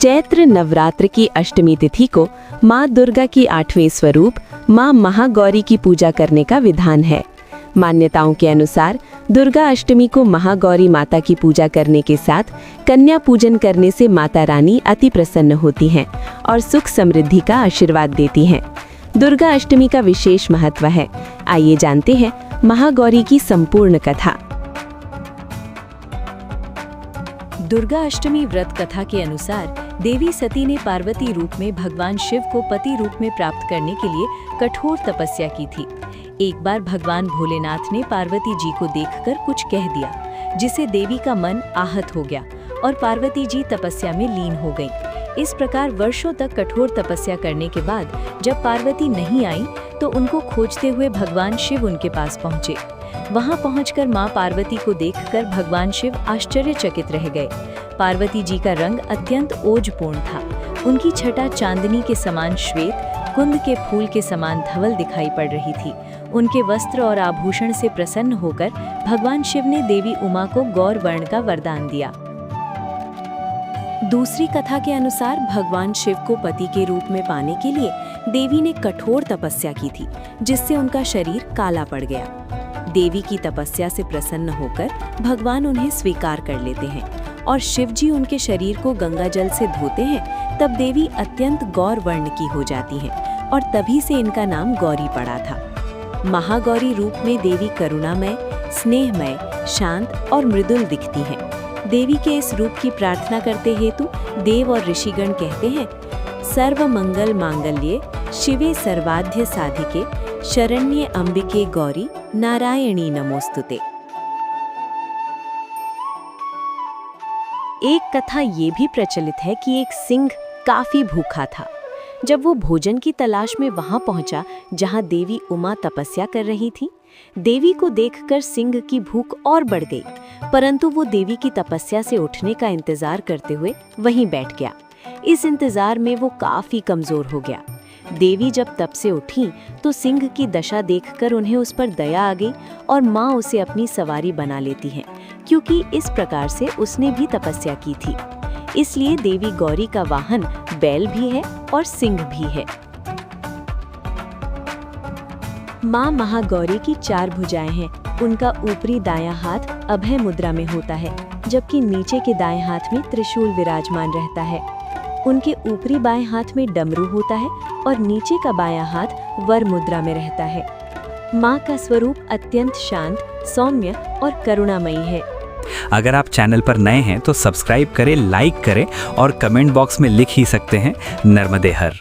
चैत्र नवरात्र की अष्टमी तिथि को माँ दुर्गा की 8वें स्वरूप माँ महागौरी की पूजा करने का विधान है। मान्यताओं के अनुसार दुर्गा अष्टमी को महागौरी माता की पूजा करने के साथ कन्या पूजन करने से माता रानी अति प्रसन्न होती हैं और सुख समृद्धि का आशीर्वाद देती हैं। दुर्गा अष्टमी का विशेष महत्व है। आइए जानते हैं महागौरी की संपूर्ण कथा। दुर्गा अष्टमी व्रत कथा के अनुसार देवी सती ने पार्वती रूप में भगवान शिव को पति रूप में प्राप्त करने के लिए कठोर तपस्या की थी। एक बार भगवान भोलेनाथ ने पार्वती जी को देखकर कुछ कह दिया, जिससे देवी का मन आहत हो गया और पार्वती जी तपस्या में लीन हो गईं। इस प्रकार वर्षों तक कठोर तपस्या करने के बाद जब पार्वती नहीं आई तो उनको खोजते हुए भगवान शिव उनके पास पहुँचे। वहां पहुंचकर मां पार्वती को देखकर भगवान शिव आश्चर्यचकित रह गए। पार्वती जी का रंग अत्यंत ओजपूर्ण था। उनकी छटा चांदनी के समान श्वेत, कुंद के फूल के समान धवल दिखाई पड़ रही थी। उनके वस्त्र और आभूषण से प्रसन्न होकर भगवान शिव ने देवी उमा को गौर वर्ण का वरदान दिया। दूसरी कथा के अनुसार भगवान शिव को पति के रूप में पाने के लिए देवी ने कठोर तपस्या की थी, जिससे उनका शरीर काला पड़ गया। देवी की तपस्या से प्रसन्न होकर भगवान उन्हें स्वीकार कर लेते हैं और शिव जी उनके शरीर को गंगा जल से धोते हैं। तब देवी अत्यंत गौर वर्ण की हो जाती हैं और तभी से इनका नाम गौरी पड़ा था। महागौरी रूप में देवी करुणामय, स्नेहमय, शांत और मृदुल दिखती हैं। देवी के इस रूप की प्रार्थना करते हेतु देव और ऋषिगण कहते हैं, सर्व मंगल मांगल्ये शिवे सर्वाध्य साधिके शरण्ये अंबिके गौरी नारायणी नमोस्तुते। एक कथा ये भी प्रचलित है कि एक सिंह काफी भूखा था। जब वो भोजन की तलाश में वहां पहुंचा जहां देवी उमा तपस्या कर रही थी, देवी को देखकर सिंह की भूख और बढ़ गई, परंतु वो देवी की तपस्या से उठने का इंतजार करते हुए वहीं बैठ गया। इस इंतजार में वो काफी कमजोर हो गया। देवी जब तप से उठी तो सिंह की दशा देखकर उन्हें उस पर दया आ गई और माँ उसे अपनी सवारी बना लेती हैं, क्योंकि इस प्रकार से उसने भी तपस्या की थी। इसलिए देवी गौरी का वाहन बैल भी है और सिंह भी है। माँ महागौरी की 4 भुजाएं हैं। उनका ऊपरी दायां हाथ अभय मुद्रा में होता है, जबकि नीचे के दाएं हाथ में त्रिशूल विराजमान रहता है। उनके ऊपरी बाएं हाथ में डमरू होता है और नीचे का बायां हाथ वर मुद्रा में रहता है। माँ का स्वरूप अत्यंत शांत, सौम्य और करुणामयी है। अगर आप चैनल पर नए हैं तो सब्सक्राइब करें, लाइक करें और कमेंट बॉक्स में लिख ही सकते हैं नर्मदे हर।